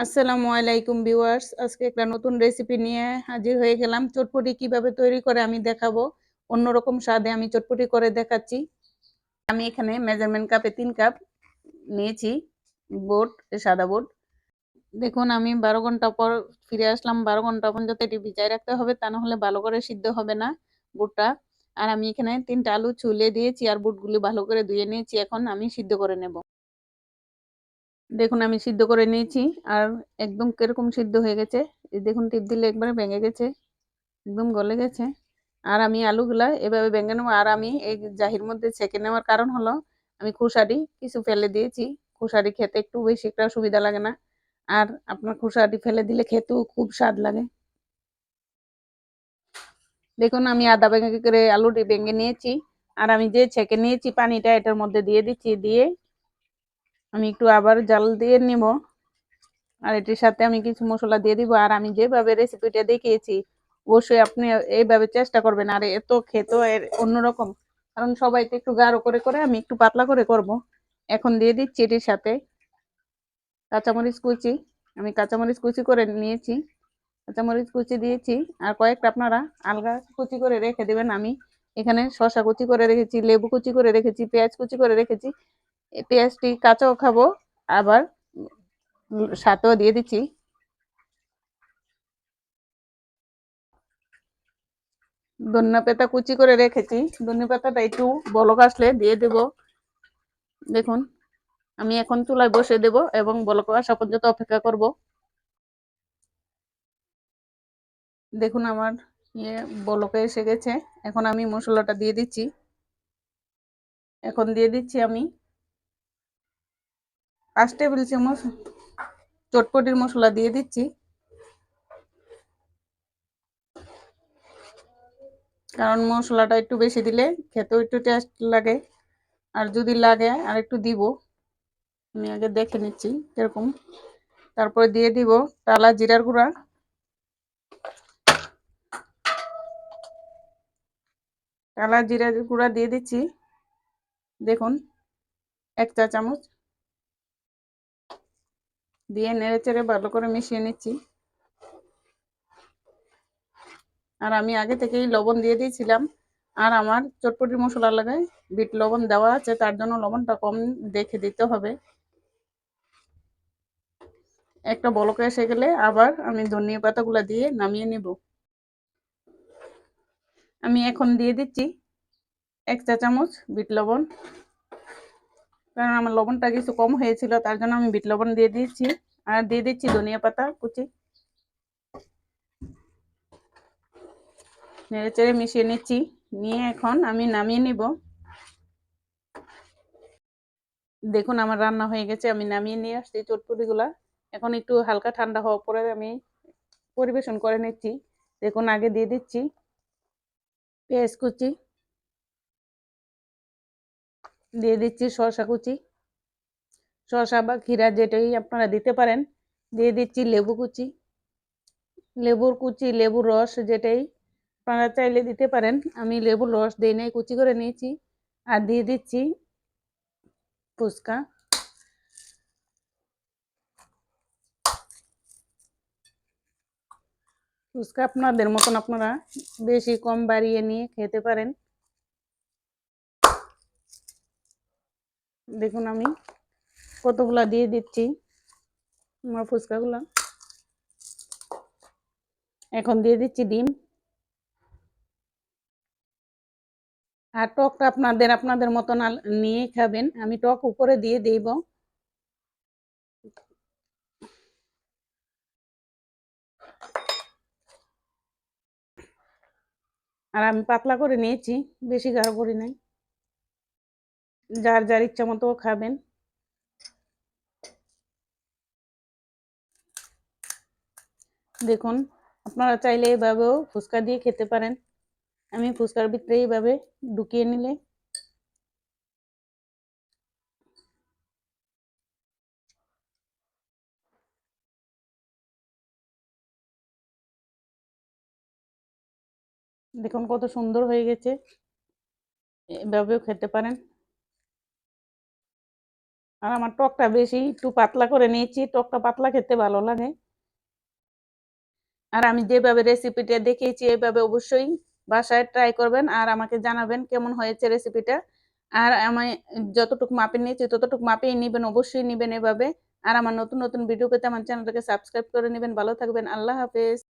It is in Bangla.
আসসালামু আলাইকুম ভিউয়ার্স, আজকে একটা নতুন রেসিপি নিয়ে হাজির হয়ে গেলাম। চটপটি কিভাবে তৈরি করে আমি দেখাবো। অন্যরকম স্বাদে আমি চটপটি করে দেখাচ্ছি। আমি এখানে মেজারমেন্ট কাপে 3 কাপ নিয়েছি বুট, সাদা বুট। দেখুন আমি 12 ঘন্টা পর ফিরে আসলাম। 12 ঘন্টা পর্যন্ত এটি ভিজায় রাখতে হবে, তা না হলে ভালো করে সিদ্ধ হবে না বুটটা। আর আমি এখানে 3টা আলু ছুলে দিয়েছি আর বুটগুলি ভালো করে ধুয়ে নিয়েছি। এখন আমি সিদ্ধ করে নেব। দেখুন আমি সিদ্ধ করে নিয়েছি আর একদম কিরকম সিদ্ধ হয়ে গেছে। এই দেখুন টিপ দিলে একবারে ভেঙে গেছে, একদম গলে গেছে। আর আমি আলুগুলা এভাবে ভেঙে নেবো। আর আমি এই জাহির মধ্যে ছেঁকে নেওয়ার কারণ হলো আমি খোসাটি কিছু ফেলে দিয়েছি। খোসাটি খেতে একটু বেশি একটা সুবিধা লাগে না, আর আপনার খোসাটি ফেলে দিলে খেতেও খুব স্বাদ লাগে। দেখুন আমি আধা ভেঙে করে আলুটি ভেঙে নিয়েছি আর আমি যে ছেঁকে নিয়েছি পানিটা এটার মধ্যে দিয়ে দিচ্ছি। দিয়ে আমি একটু আবার জাল দিয়ে নিব। আর এটির সাথে আমি কিছু মশলা দিয়ে দিব। আর আমি যেভাবে রেসিপিটা দেখিয়েছি অবশ্যই আপনি এইভাবে চেষ্টা করবেন। আর এত খেতেও এর অন্যরকম, কারণ সবাই তো একটু গাঢ় করে করে, আমি একটু পাতলা করে করব। এখন দিয়ে দিচ্ছি এটির সাথে কাঁচামরিচ কুচি। আমি কাঁচামরিচ কুচি করে নিয়েছি, কাঁচামরিচ কুচি দিয়েছি। আর কয়েকটা আপনারা আলগা কুচি করে রেখে দেবেন। আমি এখানে শসা কুচি করে রেখেছি, লেবু কুচি করে রেখেছি, পেঁয়াজ কুচি করে রেখেছি। এই পেঁয়াজটি কাঁচাও খাবো, আবার সাথেও দিয়ে দিচ্ছি। ধনিয়া পাতা কুচি করে রেখেছি, ধনিয়া পাতাটা একটু বলক আসলে দিয়ে দেব। দেখুন আমি এখন চুলায় বসে দেব এবং বলক আসা পর্যন্ত অপেক্ষা করব। দেখুন আমার ইয়ে বলকে এসে গেছে। এখন আমি মশলাটা দিয়ে দিচ্ছি। এখন দিয়ে দিচ্ছি আমি 5 টেবিল চামচ চটপটির মশলা দিয়ে দিচ্ছি, কারণ মশলাটা একটু বেশি দিলে খেতেও একটু টেস্ট লাগে। আর যদি লাগে আর একটু দিব, আমি আগে দেখে নিচ্ছি কিরকম। তারপরে দিয়ে দিব টালা জিরার গুঁড়া, টালা জিরার গুঁড়া দিয়ে দিচ্ছি। দেখুন 1 চা চামচ দিয়ে নেড়ে চেড়ে ভালো করে মিশিয়ে নিচ্ছি। আর আমি আগে থেকেই লবণ দিয়ে দিয়েছিলাম। আর আমার চটপটির মশলা লাগায় বিট লবণ দেওয়া আছে, তার জন্য লবণটা কম দেখে দিতে হবে। একটা বলক এসে গেলে আবার আমি ধনিয়া পাতাগুলো দিয়ে নামিয়ে নেব। আমি এখন দিয়ে দিচ্ছি 1 চা চামচ বিট লবণ, কারণ আমার লবণটা কিছু কম হয়েছিল, তার জন্য আমি বিট লবণ দিয়ে দিচ্ছি। আর দিয়ে দিচ্ছি ধনিয়া পাতা কুচি, নেড়ে চেড়ে মিশিয়ে নিচ্ছি। নিয়ে এখন আমি নামিয়ে নিব। দেখুন আমার রান্না হয়ে গেছে, আমি নামিয়ে নিয়ে আসছি চটপটিগুলা। এখন একটু হালকা ঠান্ডা হওয়ার পরে আমি পরিবেশন করে নিচ্ছি। দেখুন আগে দিয়ে দিচ্ছি পেঁয়াজ কুচি, দিয়ে দিচ্ছি শসা কুচি, শসা বা ক্ষীরা যেটাই আপনারা দিতে পারেন। দিয়ে দিচ্ছি লেবু কুচি, লেবুর কুচি, লেবুর রস যেটাই আপনারা চাইলে দিতে পারেন। আমি লেবুর রস দিই নাই, কুচি করে নিয়েছি। আর দিয়ে দিচ্ছি ফুচকা। ফুচকা আপনাদের মতন আপনারা বেশি কম বাড়িয়ে নিয়ে খেতে পারেন। দেখুন আমি কতগুলা দিয়ে দিচ্ছি আমার ফুচকাগুলা। এখন দিয়ে দিচ্ছি ডিম। আর টকটা আপনাদের আপনাদের মতন নিয়ে খাবেন, আমি টক উপরে দিয়ে দেব। আর আমি পাতলা করে নিয়েছি, বেশি গাঢ় করি নাই। যার যার ইচ্ছা মতো খাবেন। দেখুন আপনারা চাইলে এইভাবেও ফুচকা দিয়ে খেতে পারেন। আমি ফুচকার ভিতরে এইভাবে ঢুকিয়ে নিলে দেখুন কত সুন্দর হয়ে গেছে। এভাবেও খেতে পারেন। আর আমার টকটা বেশি একটু পাতলা করে নিয়েছি, টকটা পাতলা খেতে ভালো লাগে। আর আমি যেভাবে রেসিপিটা দেখিয়েছি এইভাবে অবশ্যই বাসায় ট্রাই করবেন আর আমাকে জানাবেন কেমন হয়েছে রেসিপিটা। আর আমি যতটুকু মাপে নিয়েছি ততটুকু মাপেই নিবেন, অবশ্যই নিবেন এভাবে। আর আমার নতুন নতুন ভিডিও পেতে আমার চ্যানেলটাকে সাবস্ক্রাইব করে নেবেন। ভালো থাকবেন। আল্লাহ হাফেজ।